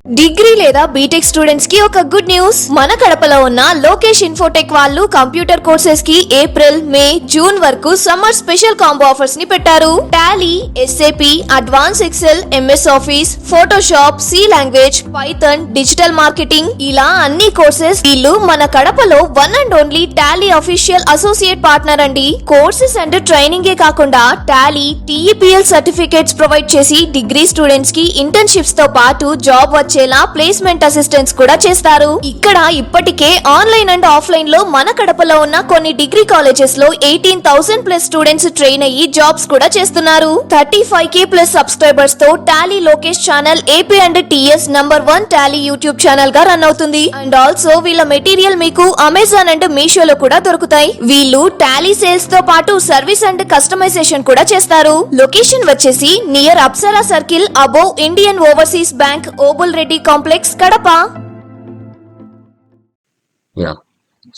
Degree లేదా BTech students కి ఒక గుడ్ న్యూస్. మన కడపలో ఉన్న లోకేష్ ఇన్ఫోటెక్ వాళ్ళు కంప్యూటర్ కోర్సెస్ కి ఏప్రిల్, మే, జూన్ వరకు సమ్మర్ స్పెషల్ కాంబో ఆఫర్స్ ని పెట్టారు. Tally, SAP, advance Excel, MS Office, Photoshop, C language, Python, digital marketing ఇలా అన్ని కోర్సెస్. వీళ్ళు మన కడపలో one and only Tally official associate partner అండి. కోర్సెస్ అండ్ ట్రైనింగ్ ఏ కాకుండా టాలీ, టీఈపీఎల్ సర్టిఫికేట్స్ ప్రొవైడ్ చేసి డిగ్రీ స్టూడెంట్స్ కి ఇంటర్న్షిప్స్ తో పాటు జాబ్ వచ్చేలా ప్లేస్మెంట్ అసిస్టెన్స్ కూడా చేస్తారు. ఇక్కడ ఇప్పటికే ఆన్లైన్ అండ్ ఆఫ్లైన్ లో మన కడపలో ఉన్న కొన్ని డిగ్రీ కాలేజెస్ లో 18,000 ప్లస్ స్టూడెంట్స్ ట్రైన్ అయ్యి జాబ్స్ కూడా చేస్తున్నారు. 35K ప్లస్ సబ్స్క్రైబర్స్ తో Tally Lokesh channel AP and TS #1 Tally YouTube channel గా రన్ అవుతుంది. అండ్ ఆల్సో వీళ్ళ మెటీరియల్ మీకు అమెజాన్ అండ్ మీషోలో కూడా దొరుకుతాయి. వీళ్ళు టాలీ సేల్స్ తో పాటు సర్వీస్ అండ్ కస్టమైజేషన్ కూడా చేస్తారు. లొకేషన్ వచ్చేసి near Apsara circle above Indian overseas bank, Obul Reddy complex, Kadapa.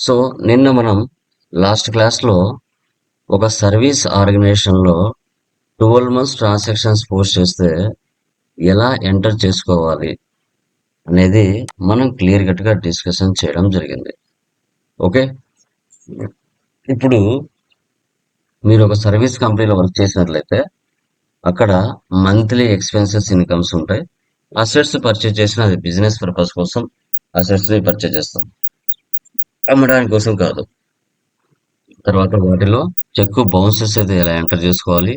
So నిన్న మనం లాస్ట్ క్లాస్లో ఒక సర్వీస్ ఆర్గనైజేషన్లో 12 months ట్రాన్సాక్షన్స్ పోస్ట్ చేస్తే ఎలా ఎంటర్ చేసుకోవాలి అనేది మనం క్లియర్ కట్గా డిస్కషన్ చేయడం జరిగింది. ఓకే, ఇప్పుడు మీరు ఒక సర్వీస్ కంపెనీలో వర్క్ చేసినట్లయితే అక్కడ మంత్లీ ఎక్స్పెన్సెస్, ఇన్కమ్స్ ఉంటాయి. అసెట్స్ పర్చేజ్ చేసిన అది బిజినెస్ పర్పస్ కోసం అసెట్స్ని పర్చేజ్ చేస్తాం, అమ్మడానికి కోసం కాదు. తర్వాత వాటిలో చెక్ బౌన్సెస్ అయితే ఎలా ఎంటర్ చేసుకోవాలి,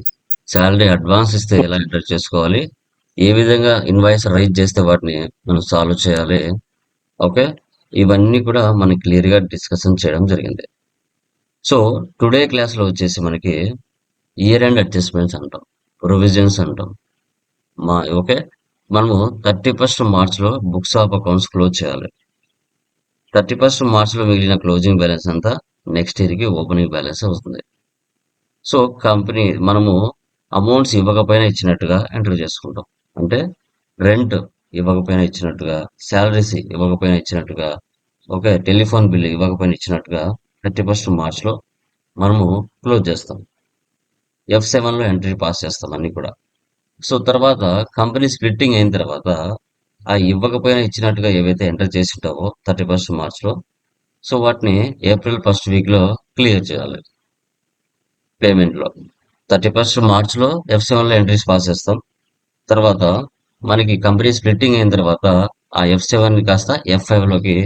శాలరీ అడ్వాన్స్ ఇస్తే ఎలా ఎంటర్ చేసుకోవాలి, ఏ విధంగా ఇన్వాయిస్ రైజ్ చేస్తే వాటిని మనం సాల్వ్ చేయాలి. ఓకే, ఇవన్నీ కూడా మనం క్లియర్గా డిస్కషన్ చేయడం జరిగింది. సో టుడే క్లాస్లో వచ్చేసి మనకి ఇయర్ ఎండ్ అడ్జస్ట్మెంట్స్ అంటాం, ప్రొవిజన్స్ అంటాం. ఓకే, మనము 31st మార్చ్లో బుక్స్ ఆఫ్ అకౌంట్స్ క్లోజ్ చేయాలి. 31st మార్చ్లో మిగిలిన క్లోజింగ్ బ్యాలెన్స్ అంతా నెక్స్ట్ ఇయర్కి ఓపెనింగ్ బ్యాలెన్స్ అవుతుంది. సో కంపెనీ మనము అమౌంట్స్ ఇవ్వకపోయినా ఇచ్చినట్టుగా ఎంటర్ చేసుకుంటాం. అంటే రెంట్ ఇవ్వకపోయినా ఇచ్చినట్టుగా, శాలరీస్ ఇవ్వకపోయినా ఇచ్చినట్టుగా, ఓకే, టెలిఫోన్ బిల్ ఇవ్వకపోయినా ఇచ్చినట్టుగా 31st మార్చ్లో మనము క్లోజ్ చేస్తాం. F7లో ఎంట్రీ పాస్ చేస్తాం అన్ని కూడా. సో తర్వాత కంపెనీ స్ప్లిట్టింగ్ అయిన తర్వాత ఆ ఇవ్వకపోయినా ఇచ్చినట్టుగా ఏవైతే ఎంటర్ చేసి ఉంటావో 31st మార్చ్లో, సో వాటిని ఏప్రిల్ 1st వీక్లో క్లియర్ చేయాలి పేమెంట్లో. 31st మార్చ్లో F7లో ఎంట్రీస్ పాస్ చేస్తాం. తర్వాత మనకి కంపెనీ స్ప్లిట్టింగ్ అయిన తర్వాత ఆ F7ని కాస్త F5లోకి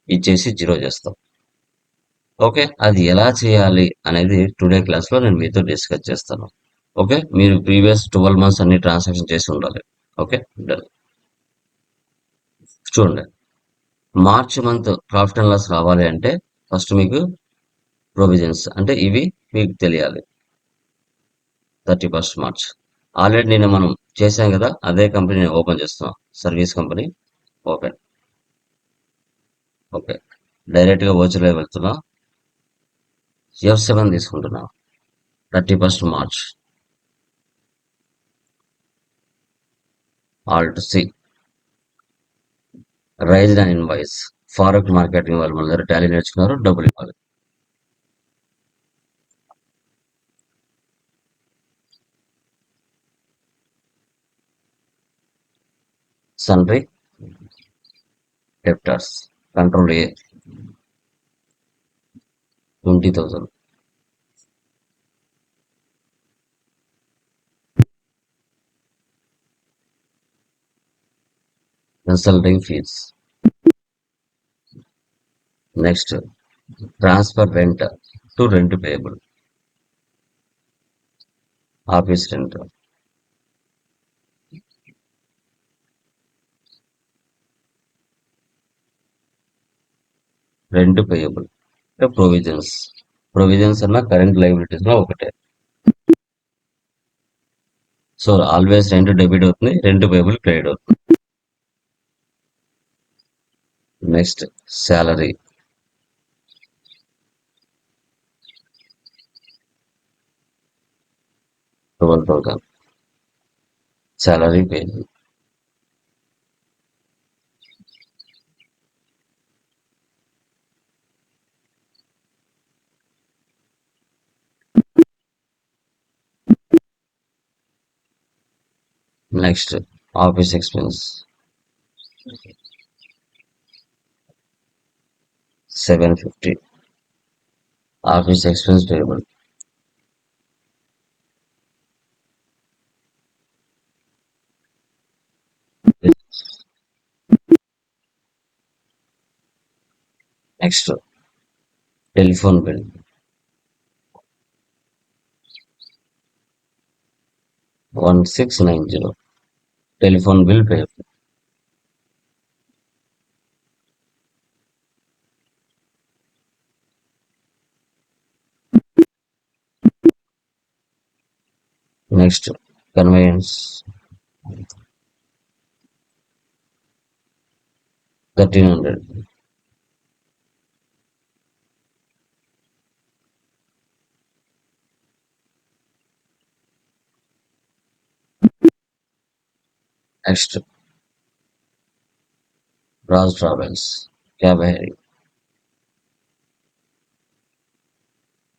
ఇచ్చేసి 0 చేస్తాం. ఓకే, అది ఎలా చేయాలి అనేది టుడే క్లాస్లో నేను మీతో డిస్కస్ చేస్తాను. ఓకే, మీరు ప్రీవియస్ 12 months అన్ని ట్రాన్సాక్షన్ చేసి ఉండాలి. Okay, done. చూడండి, March month profit and loss రావాలి అంటే ఫస్ట్ మీకు ప్రొవిజన్స్ అంటే ఇవి మీకు తెలియాలి. 31st మార్చ్ ఆల్రెడీ నిన్న మనం చేసాం కదా, అదే కంపెనీ నేను ఓపెన్ చేస్తున్నాం, సర్వీస్ కంపెనీ ఓపెన్. ఓకే, డైరెక్ట్గా ఓచర్లో వెళ్తున్నా, F7 తీసుకుంటున్నా. 31st March, alt C, raised and invoice. ఫారెక్ట్ మార్కెటింగ్ వాళ్ళు మన దగ్గర టాలీ నేర్చుకున్నారు, డబ్బులు ఇవ్వాలి. Sundry debtors, control A 20,000. Consulting fees. Next transfer rent to rent payable, office rent. Rent payable అంటే ప్రొవిజన్స్. ప్రొవిజన్స్ అన్న కరెంట్ లైబిలిటీస్ లో ఒకటే. సో ఆల్వేస్ రెంట్ డెబిట్ అవుతుంది, రెంట్ పేయబుల్ క్రెడిట్ అవుతుంది. Next salary. $12,000 salary payable. Next office expense. $750. Office expense payable. Next, telephone bill. 1690. Telephone bill payable. Next, conveyance. 1300. Next, Raj Travels. Cab hiring.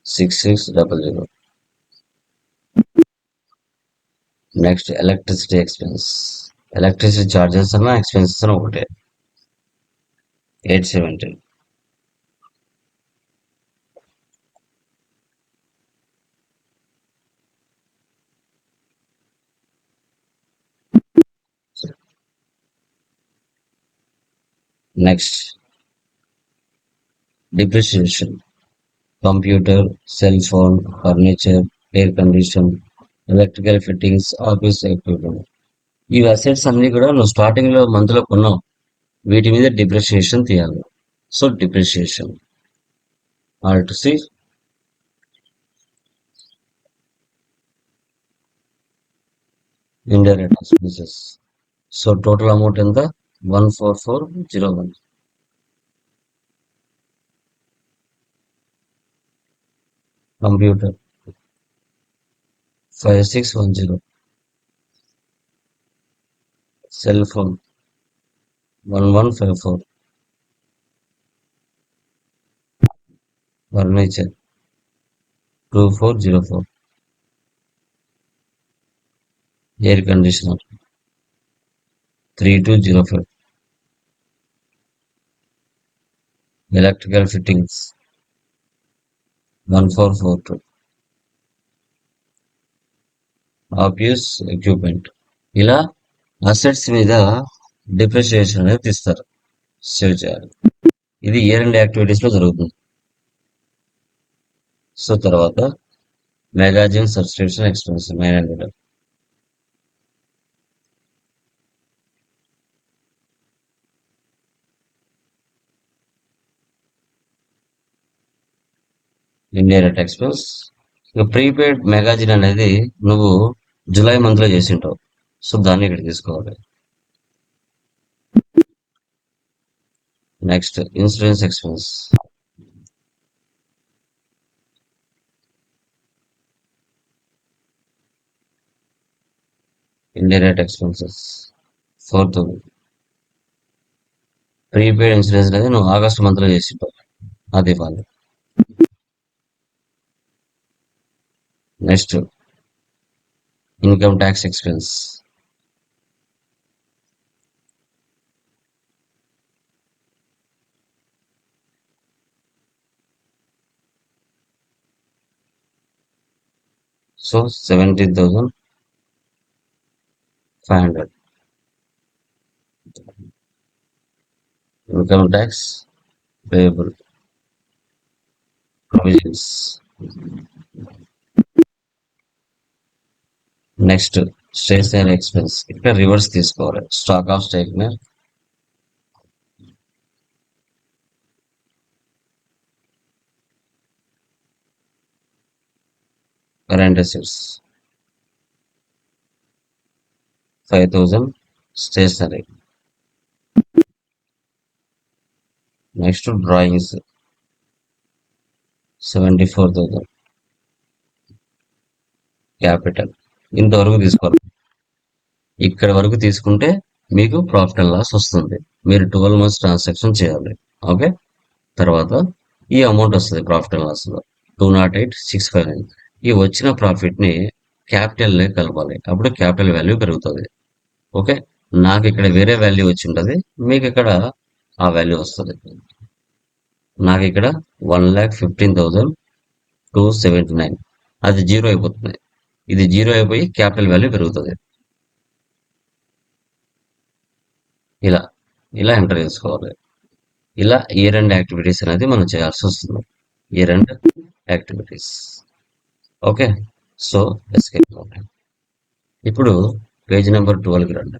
6600. Next, electricity expense. Electricity charges and expenses are ఒకటే 870. Next, depreciation. Computer, cell phone, furniture, air condition, electrical fittings, office equipment. ఈ assets అన్ని కూడా నువ్వు starting లో month లో కొన్నావు. వీటి మీద డిప్రిషియేషన్ తీయాలి. So depreciation. All to C indirect expenses. So total amount ఎంత? 14401. Computer 5610. Cell phone 1154. Furniture 2404. Air conditioner 3205. Electrical fittings 1442. Office equipment. ఇలా అసెట్స్ మీద డిప్రిషియేషన్ అనేది తీస్తారు. సేవ్ చేయాలి. ఇది ఇయర్ ఎండ్ యాక్టివిటీస్ లో జరుగుతుంది. సో తర్వాత magazine subscription expense 900. Indirect expense. ఇక ప్రీపెయిడ్ మ్యాగజైన్ అనేది నువ్వు జూలై మంత్ లో చేసి ఉంటావు. సో దాన్ని ఇక్కడ తీసుకోవాలి. Next insurance expense. Indirect expenses 4000. Prepaid insurance అనేది నువ్వు ఆగస్ట్ మంత్ లో చేసి ఉంటావు. అది ఇవ్వాలి. Next income tax expense. So 17,500. Income tax payable provisions. Next stationery expense. ఇక్కడ రివర్స్ తీసుకోవాలి. Stock of stationery current assets 5000 stationery. Next drawings 74,000. Capital. ఇంతవరకు తీసుకోవాలి. ఇక్కడ వరకు తీసుకుంటే మీకు ప్రాఫిట్ అండ్ లాస్ వస్తుంది. మీరు 12 months ట్రాన్సాక్షన్ చేయాలి. ఓకే. తర్వాత ఈ అమౌంట్ వస్తుంది ప్రాఫిట్ అండ్ లాస్ లో 208,659. ఈ వచ్చిన ప్రాఫిట్ ని క్యాపిటల్ కలపాలి. అప్పుడు క్యాపిటల్ వాల్యూ పెరుగుతుంది. ఓకే. నాకు ఇక్కడ వేరే వాల్యూ వచ్చి ఉంటుంది, మీకు ఇక్కడ ఆ వాల్యూ వస్తుంది. నాకు ఇక్కడ 1,15,279 అది జీరో అయిపోతుంది. ఇది జీరో అయిపోయి క్యాపిటల్ వాల్యూ పెరుగుతుంది. ఇలా ఇలా ఎంటర్ చేసుకోవాలి. ఇలా ఈ రెండు యాక్టివిటీస్ అనేది మనం చేయాల్సి వస్తుంది. ఈ రెండు యాక్టివిటీస్. Okay, so escape. ఇప్పుడు పేజ్ నెంబర్ 12కి రండి.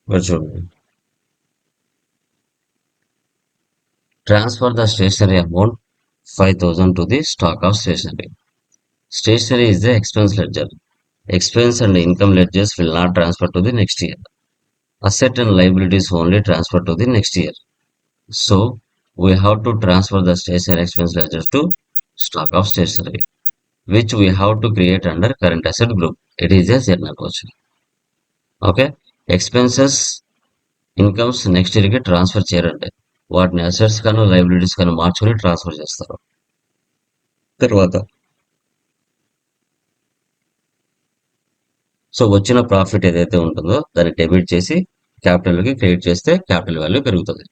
ఇక్కడ చూడండి. Transfer the stationery amount 5,000 to the stock of stationery. Stationery is the expense ledger. Expense and income ledgers will not transfer to the next year. Asset and liabilities only transfer to the next year. So we have to transfer the stationery expense ledger to stock of stationery, which we have to create under current asset group. It is a journal portion. Okay, expenses incomes next ఇయర్కి transfer చేయరండి. వాటిని assets కానీ liabilities కానీ మార్చుకొని transfer చేస్తారు. తర్వాత so వచ్చిన profit ఏదైతే ఉంటుందో దాన్ని డెబిట్ చేసి క్యాపిటల్కి క్రెడిట్ చేస్తే క్యాపిటల్ వాల్యూ పెరుగుతుంది.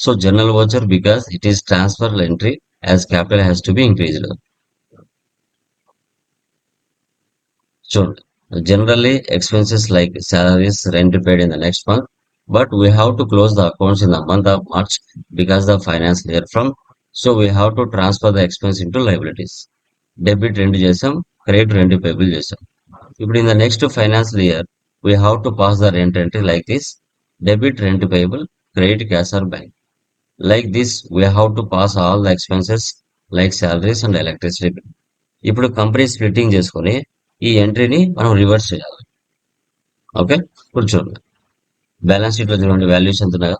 So general voucher because it is transfer entry as capital has to be increased. చూడండి, generally expenses like salaries, rent paid in the next month, but we have to close the accounts in the month of March because the financial year from, so we have to transfer the expense into liabilities. Debit rent చేసాం, credit rent payable చేసాం. ఇప్పుడు in the next financial year we have to pass the rent entry like this: debit rent payable, credit cash or bank. Like this we have to pass all the expenses like salaries and electricity bill. ఇప్పుడు company splitting చేసుకొని ఈ ఎంట్రీని మనం reverse చేయాలి. Okay, ఇప్పుడు చూడండి balance షీట్లో చూడండి values ఎంత ఉన్నాయో.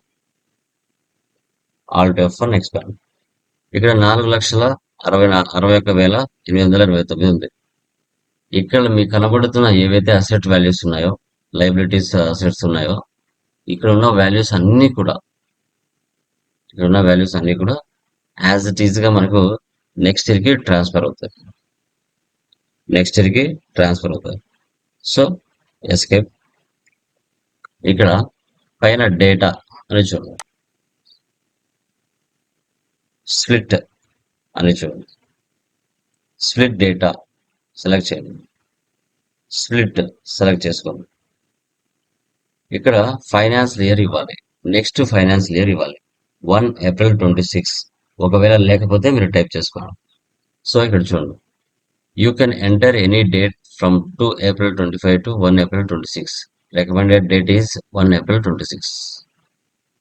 Alt F1 expand. ఇక్కడ 4,61,829 ఉంది. ఇక్కడ మీకు కనబడుతున్న ఏవైతే అసెట్ వాల్యూస్ ఉన్నాయో, లైబిలిటీస్ అసెట్స్ ఉన్నాయో, ఇక్కడ ఉన్న వాల్యూస్ అన్నీ కూడా యాజ్ ఇట్ ఈజ్ గా మనకు నెక్స్ట్ ఇయర్కి ట్రాన్స్ఫర్ అవుతాయి. So escape. ఇక్కడ పైన డేటా అని చూడండి, స్ప్లిట్ అని చూడండి. స్ప్లిట్ డేటా సెలెక్ట్ చేయండి. స్ప్లిట్ సెలెక్ట్ చేసుకోండి. ఇక్కడ ఫైనాన్షియల్ ఇయర్ ఇవ్వాలి, నెక్స్ట్ ఫైనాన్షియల్ ఇయర్ ఇవ్వాలి. 1 April 26. ఒకవేళ లేకపోతే మీరు టైప్ చేసుకోండి. సో ఇక్కడ చూడండి, you can enter any date from 2 April 25 to 1 April 26. Recommended date is 1 April 26.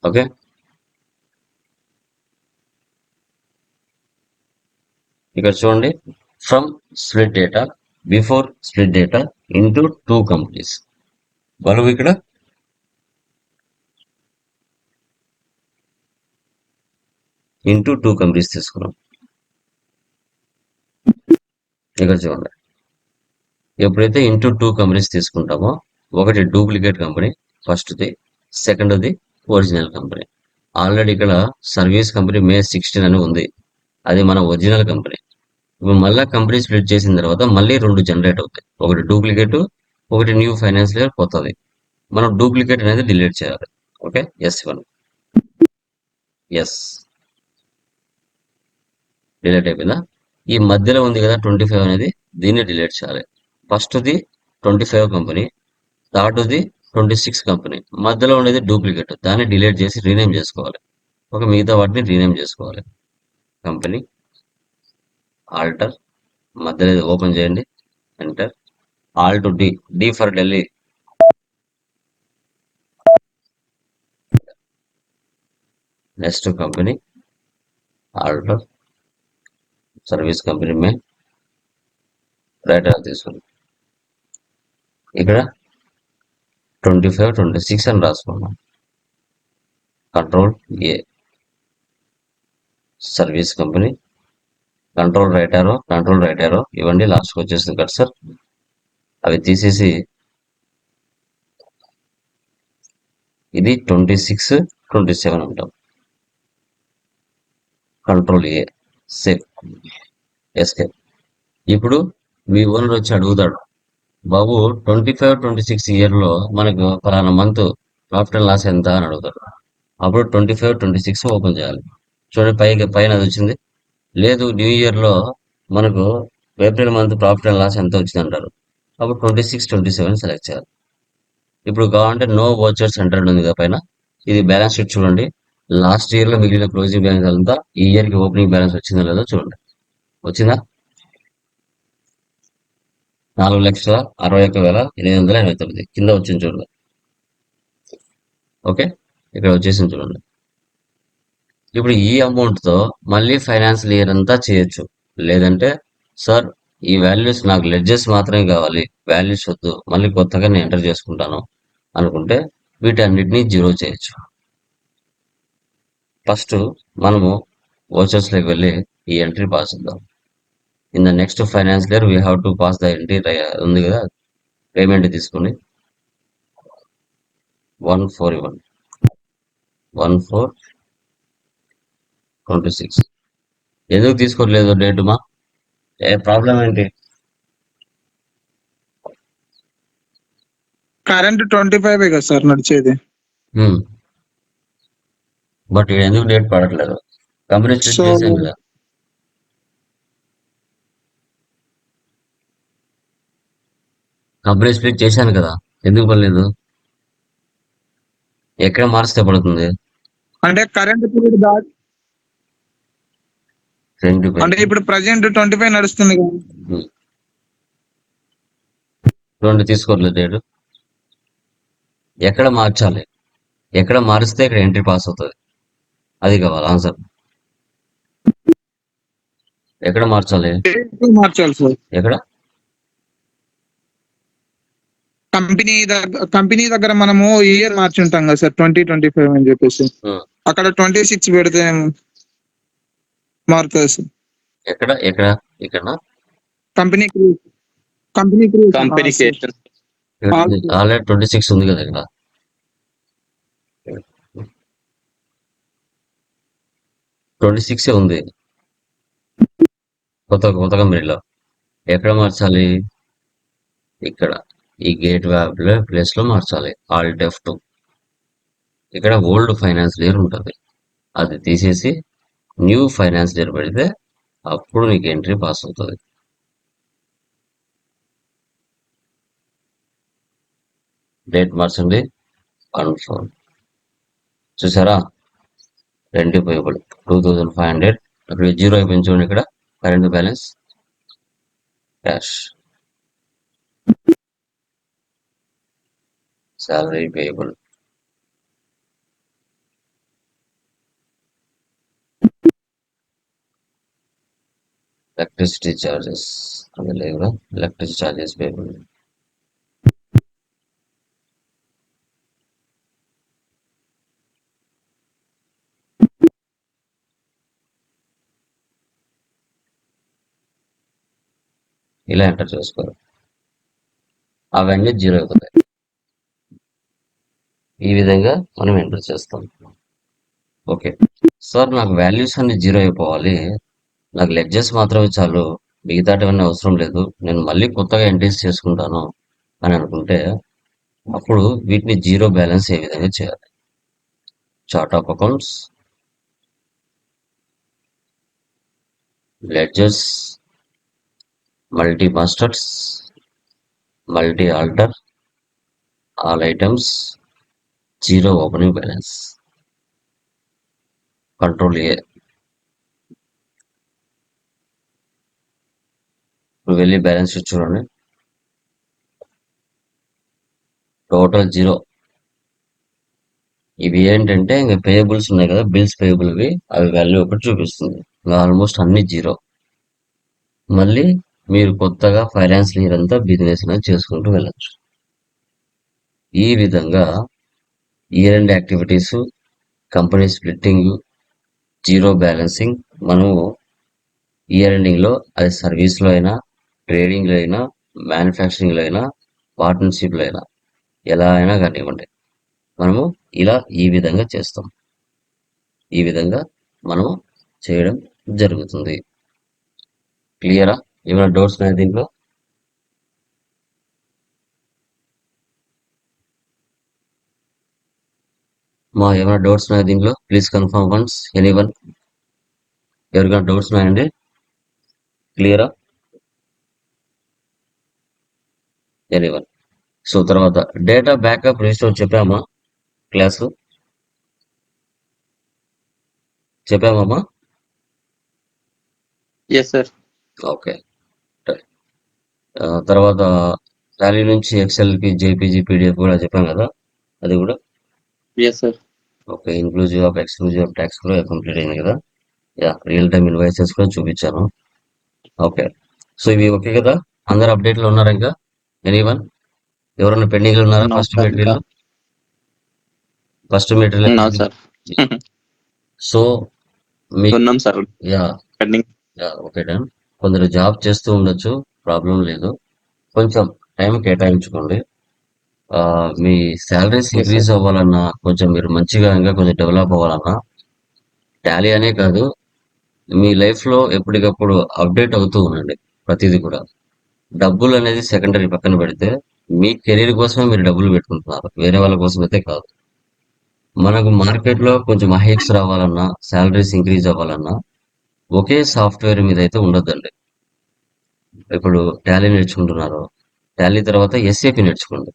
Okay. ఇక్కడ చూడండి, from split data, before split data into 2 companies. మనం ఇక్కడ into 2 companies తీసుకున్నాం. ఇక్కడ చూడండి, ఎప్పుడైతే ఇంటూ 2 కంపెనీస్ తీసుకుంటామో, ఒకటి డూప్లికేట్ కంపెనీ ఫస్ట్ది, సెకండ్ది ఒరిజినల్ కంపెనీ. ఆల్రెడీ ఇక్కడ సర్వీస్ కంపెనీ May 16 అని ఉంది, అది మన ఒరిజినల్ కంపెనీ. ఇప్పుడు మళ్ళీ కంపెనీ స్ప్లిట్ చేసిన తర్వాత మళ్ళీ 2 జనరేట్ అవుతాయి, ఒకటి డూప్లికేట్, ఒకటి న్యూ ఫైనాన్షియల్ ఇయర్ కొత్తది. మనం డూప్లికేట్ అనేది డిలీట్ చేయాలి. ఓకే, S1 ఎస్ డిలీట్ అయిపోయిందా? ఈ మధ్యలో ఉంది కదా 25 అనేది, దీన్ని డిలీట్ చేయాలి. ఫస్ట్ది 25 కంపెనీ, థర్డ్ది 26 కంపెనీ, మధ్యలో ఉండేది డూప్లికేట్, దాన్ని డిలీట్ చేసి రీనేమ్ చేసుకోవాలి. ఒక మిగతా వాటిని రీనేమ్ చేసుకోవాలి. కంపెనీ ఆల్టర్, మధ్యలో ఓపెన్ చేయండి, enter, alt D, D for Delhi, next company alter, service company మే రైట్ తీసుకోండి. ఇక్కడ 25, 26 అని రాసుకున్నాం. Control A, service company, control right arrow ఇవ్వండి, లాస్ట్కి వచ్చేసింది కర్సర్. అవి తీసేసి ఇది 26, 27 అంటాం. Control A, save, escape. ఇప్పుడు మీ ఓనర్ వచ్చి అడుగుతాడు, బాబు 25-26 ఇయర్లో మనకు ఫలానా మంత్ ప్రాఫిట్ అండ్ లాస్ ఎంత అని అడుగుతాడు. అప్పుడు 25-26 ఓపెన్ చేయాలి. చూడండి పైన అది వచ్చింది. లేదు న్యూ ఇయర్లో మనకు April month profit and loss ఎంత వచ్చింది అంటారు. అప్పుడు 26-27 సెలెక్ట్ చేయాలి. ఇప్పుడు కావాలంటే నో వోచర్స్ ఎంటర్డ్ ఉంది కదా పైన. ఇది బ్యాలెన్స్ షీట్ చూడండి. లాస్ట్ ఇయర్ లో మిగిలిన క్లోజింగ్ బ్యాలెన్స్ అంతా ఈ ఇయర్ కి ఓపెనింగ్ బ్యాలెన్స్ వచ్చిందో లేదో చూడండి. వచ్చిందా? 4,61,889 కింద వచ్చింది చూడండి. ఓకే, ఇక్కడ వచ్చేసింది చూడండి. ఇప్పుడు ఈ అమౌంట్ తో మళ్ళీ ఫైనాన్షియల్ ఇయర్ అంతా చేయొచ్చు. లేదంటే సార్ ఈ వాల్యూస్ నాకు లెడ్జెస్ మాత్రమే కావాలి, వాల్యూస్ వద్దు, మళ్ళీ కొత్తగా నేను ఎంటర్ చేసుకుంటాను అనుకుంటే వీటన్నిటిని జీరో చేయొచ్చు. ఫస్ట్ మనము vouchers లోకి వెళ్ళి ఈ ఎంట్రీ పాస్ చేద్దాం. In the next finance year we have to pass the entry ఉంది కదా, పేమెంట్ తీసుకుని 1/4/1/4/26 ఎందుకు తీసుకోవట్లేదు డేట్ మా? ఏ ప్రాబ్లం ఏంటి? కరెంట్ 25 కదా సార్ నడిచేది. బట్ ఎందుకు డేట్ పడట్లేదు? కంపెనీ స్ప్లిట్ సో చేసాం కదా. కంపెనీ స్ప్లిట్ చేశాను కదా, ఎందుకు పడలేదు? ఎక్కడ మార్చితే పడుతుంది? అంటే కరెంట్ పీరియడ్ దాటి రెండు అంటే ఇప్పుడు ప్రజెంట్ 25 నడుస్తుంది కదా. 20 తీసుకోవట్లేదు డేట్. ఎక్కడ మార్చాలి? ఎక్కడ మారిస్తే ఇక్కడ ఎంట్రీ పాస్ అవుతుంది, అది కావాలి ఆన్సర్. ఎక్కడ మార్చాలి? మార్చాలి సార్. ఎక్కడ? కంపెనీ దగ్గర మనము ఇయర్ మార్చి ఉంటాం కదా సార్, 2025 అని చెప్పేసి. అక్కడ 26 పెడితే మారుతుంది సార్. ఎక్కడ ఎక్కడ ఇక్కడ కంపెనీ ఆల్రెడీ 26 ఉంది కదా ఇక్కడ. 26 ఉంది కొత్త కంపెనీలో. ఎక్కడ మార్చాలి? ఇక్కడ ఈ గేట్ ప్లేస్ లో మార్చాలి. Alt F2. ఇక్కడ ఓల్డ్ ఫైనాన్స్ ఇయర్ ఉంటుంది, అది తీసేసి న్యూ ఫైనాన్స్ ఇయర్ పెడితే అప్పుడు నీకు ఎంట్రీ పాస్ అవుతుంది. డేట్ మార్చండి 1/4. చూసారా? రెండు పేబుల్ 2,500. అక్కడ జీరో అయిపోయింది చూడండి. ఇక్కడ current balance, cash, salary payable, electricity charges, electricity charges payable, ఇలా ఎంటర్ చేసుకోరు, అవన్నీ జీరో అయిపోతాయి. ఈ విధంగా మనం ఎంటర్ చేస్తాం. ఓకే సార్, నాకు వాల్యూస్ అన్ని జీరో అయిపోవాలి, నాకు లెడ్జెస్ మాత్రమే చాలు, మిగతాటివన్నీ అవసరం లేదు, నేను మళ్ళీ కొత్తగా ఎంట్రీస్ చేసుకుంటాను అని అనుకుంటే అప్పుడు వీటిని జీరో బ్యాలెన్స్ ఏ విధంగా చేయాలి? Chart of accounts, ledgers, multi masters, multi alter, all items, zero opening balance, control A. ఇప్పుడు వెళ్ళి బ్యాలెన్స్ షీట్ చూడండి, టోటల్ జీరో. ఇవి ఏంటంటే ఇంకా పేయబుల్స్ ఉన్నాయి కదా, బిల్స్ పేయబుల్వి, అవి వాల్యూ ఒకటి చూపిస్తుంది. ఇంకా ఆల్మోస్ట్ అన్ని జీరో. మళ్ళీ మీరు కొత్తగా ఫైనాన్స్ ఇయర్ అంతా బిజినెస్ అనేది చేసుకుంటూ వెళ్ళచ్చు. ఈ విధంగా year end activities, company splitting, zero balancing మనము ఇయర్ ఎండింగ్ లో, అది సర్వీస్ లో అయినా, ట్రేడింగ్ లో అయినా, మ్యానుఫ్యాక్చరింగ్ లో అయినా, పార్ట్నర్షిప్ లో అయినా, ఎలా అయినా కానివ్వండి, మనము ఇలా ఈ విధంగా చేస్తాం. ఈ విధంగా మనము చేయడం జరుగుతుంది. క్లియరా? ఏమైనా డౌట్స్ ఉన్నాయి దీంట్లో? మా ఏమైనా డౌట్స్ ఉన్నాయా దీంట్లో? Please confirm once. ఎనీవన్? ఎవరికైనా డౌట్స్ ఉన్నాయండి? క్లియరా? ఎనీవన్? సో తర్వాత డేటా బ్యాకప్ రిజిస్టర్ చెప్పామా క్లాసు? చెప్పామమ్మా? Yes sir. ఓకే. తర్వాత టాలీ నుంచి ఎక్సెల్కి జేపీజీ పీడిఎఫ్ కూడా చెప్పాం కదా, అది కూడా yes sir. Okay. Inclusive of exclusive of tax కూడా కంప్లీట్ అయింది కదా. యా, రియల్ టైమ్ ఇన్వాయిసెస్ కూడా చూపించాను. ఓకే. సో ఇవి ఓకే కదా, అందరు అప్డేట్లో ఉన్నారా? ఇంకా ఎనీవన్? ఎవరైనా పెండింగ్ ఉన్నారా? No, first sir, material No, sir. So మీ ఉన్నాం sir yeah pending. Yeah okay done. కొందరు జాబ్ చేస్తూ ఉండొచ్చు, ప్రాబ్లం లేదు. కొంచెం టైం కేటాయించుకోండి. మీ శాలరీస్ Yes, ఇంక్రీజ్ అవ్వాలన్నా, కొంచెం మీరు మంచిగా ఇంకా కొంచెం డెవలప్ అవ్వాలన్నా, టాలీ అనే కాదు, మీ లైఫ్లో ఎప్పటికప్పుడు అప్డేట్ అవుతూ ఉండండి ప్రతిదీ కూడా. డబ్బులు అనేది సెకండరీ పక్కన పెడితే, మీ కెరీర్ కోసమే మీరు డబ్బులు పెట్టుకుంటున్నారు, వేరే వాళ్ళ కోసం అయితే కాదు. మనకు మార్కెట్లో కొంచెం హైక్స్ రావాలన్నా, శాలరీస్ ఇంక్రీజ్ అవ్వాలన్నా, ఒకే సాఫ్ట్వేర్ మీద అయితే ఉండొద్దండి. ఇప్పుడు టాలీ నేర్చుకుంటున్నారు, టాలీ తర్వాత ఎస్ఏపి నేర్చుకోండి.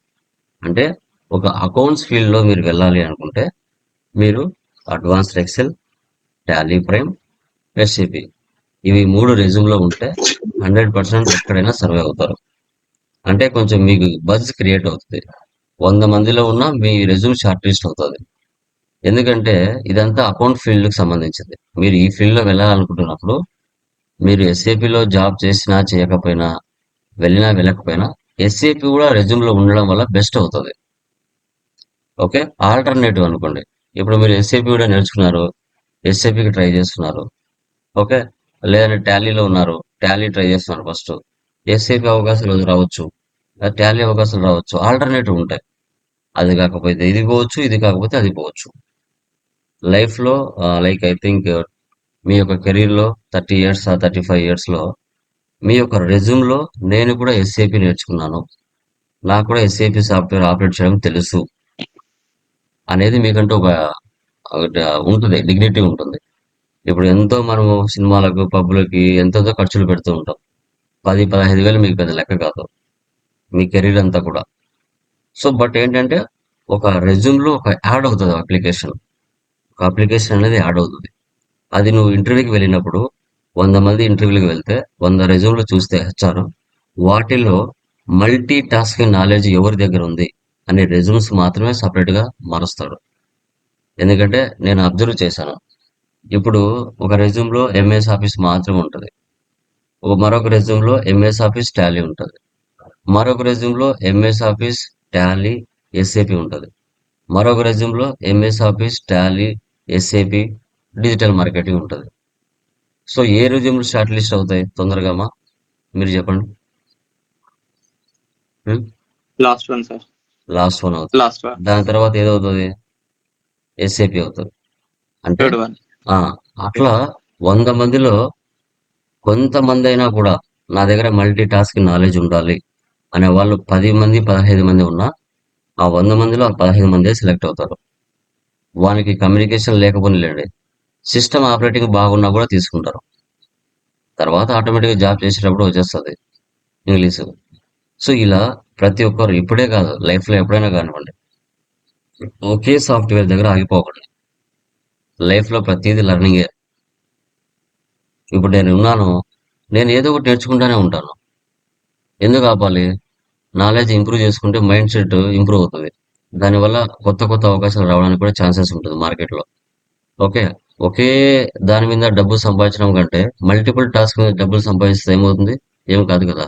అంటే ఒక అకౌంట్స్ ఫీల్డ్లో మీరు వెళ్ళాలి అనుకుంటే, మీరు advanced Excel, Tally prime, SAP ఇవి 3 రెజ్యూమ్లో ఉంటే 100% ఎక్కడైనా సర్వే అవుతారు. అంటే కొంచెం మీకు బజ్ క్రియేట్ అవుతుంది. 100 మందిలో ఉన్న మీ రెజ్యూమ్ షార్ట్ లిస్ట్ అవుతుంది. ఎందుకంటే ఇదంతా అకౌంట్ ఫీల్డ్కి సంబంధించింది. మీరు ఈ ఫీల్డ్లో వెళ్ళాలనుకుంటున్నప్పుడు, మీరు ఎస్ఏపిలో జాబ్ చేసినా చేయకపోయినా, వెళ్ళినా వెళ్ళకపోయినా, ఎస్ఏపి కూడా రెజ్యూమ్లో ఉండడం వల్ల బెస్ట్ అవుతుంది. ఓకే. ఆల్టర్నేటివ్ అనుకోండి, ఇప్పుడు మీరు ఎస్ఏపి కూడా నేర్చుకున్నారు, ఎస్ఏపికి ట్రై చేస్తున్నారు, ఓకే. లేదంటే టాలీలో ఉన్నారు, టాలీ ట్రై చేస్తున్నారు ఫస్ట్, ఎస్ఏపి అవకాశాలు రావచ్చు, టాలీ అవకాశాలు రావచ్చు, ఆల్టర్నేటివ్ ఉంటాయి. అది కాకపోతే ఇది పోవచ్చు, ఇది కాకపోతే అది పోవచ్చు. లైఫ్లో లైక్ ఐ థింక్ మీ యొక్క కెరీర్లో 30 ఇయర్స్ 35 ఇయర్స్లో మీ యొక్క రెజ్యూమ్లో నేను కూడా ఎస్ఏపి నేర్చుకున్నాను, నాకు కూడా ఎస్ఏపి సాఫ్ట్వేర్ ఆపరేట్ చేయడం తెలుసు అనేది మీకంటూ ఒక ఉంటుంది, డిగ్నిటీ ఉంటుంది. ఇప్పుడు ఎంతో మనము సినిమాలకు, పబ్బులకి ఎంతో ఖర్చులు పెడుతూ ఉంటాం. 10-15 వేలు మీకు పెద్ద లెక్క కాదు మీ కెరీర్ అంతా కూడా. సో బట్ ఏంటంటే ఒక రెజ్యూమ్లో ఒక యాడ్ అవుతుంది అప్లికేషన్, ఒక అప్లికేషన్ అనేది యాడ్ అవుతుంది. అది నువ్వు ఇంటర్వ్యూకి వెళ్ళినప్పుడు 100 మంది ఇంటర్వ్యూకి వెళ్తే 100 రెజ్యూమ్లు చూస్తే హెచ్ఆర్ వాటిల్లో మల్టీ టాస్కింగ్ నాలెడ్జ్ ఎవరి దగ్గర ఉంది అనే రెజ్యూమ్స్ మాత్రమే సపరేట్గా మారుస్తాడు. ఎందుకంటే నేను అబ్జర్వ్ చేశాను, ఇప్పుడు ఒక రెజ్యూమ్లో ఎంఎస్ ఆఫీస్ మాత్రమే ఉంటుంది, మరొక రెజ్యూమ్లో ఎంఎస్ ఆఫీస్ టాలీ ఉంటుంది, మరొక రెజ్యూమ్లో ఎంఎస్ ఆఫీస్ టాలీ ఎస్ఏపి ఉంటుంది, మరొక రెజ్యూమ్లో MS office Tally SAP digital marketing ఉంటుంది. సో ఏ రెజ్యూమ్లు షార్ట్ లిస్ట్ అవుతాయి తొందరగా అమ్మా, మీరు చెప్పండి. Last one sir. Last one అవుతుంది. Last one. దాని తర్వాత ఏదవుతుంది? ఎస్ఏపి అవుతుంది. అంటే థర్డ్ వన్. అట్లా 100 మందిలో కొంతమంది అయినా కూడా నా దగ్గర మల్టీ టాస్క్ నాలెడ్జ్ ఉండాలి అనే వాళ్ళు 10 మంది 15 మంది ఉన్నా, ఆ 100 మందిలో ఆ 15 మందే సెలెక్ట్ అవుతారు. వానికి కమ్యూనికేషన్ లేకపోయినాలేండి, సిస్టమ్ ఆపరేటింగ్ బాగున్నా కూడా తీసుకుంటారు. తర్వాత ఆటోమేటిక్గా జాబ్ చేసేటప్పుడు వచ్చేస్తుంది ఇంగ్లీషు. సో ఇలా ప్రతి ఒక్కరు, ఇప్పుడే కాదు లైఫ్లో ఎప్పుడైనా కానివ్వండి, ఒకే సాఫ్ట్వేర్ దగ్గర ఆగిపోకండి. లైఫ్లో ప్రతిదీ లెర్నింగే. ఇప్పుడు నేను ఉన్నాను, నేను ఏదో ఒకటి నేర్చుకుంటూనే ఉంటాను. ఎందుకు ఆపాలి? నాలెడ్జ్ ఇంప్రూవ్ చేసుకుంటే మైండ్ సెట్ ఇంప్రూవ్ అవుతుంది. దానివల్ల కొత్త కొత్త అవకాశాలు రావడానికి కూడా ఛాన్సెస్ ఉంటుంది మార్కెట్లో. ఓకే. ఒకే దాని మీద డబ్బు సంపాదించడం కంటే మల్టిపుల్ టాస్క్ మీద డబ్బులు సంపాదిస్తే ఏమవుతుంది? ఏం కాదు కదా.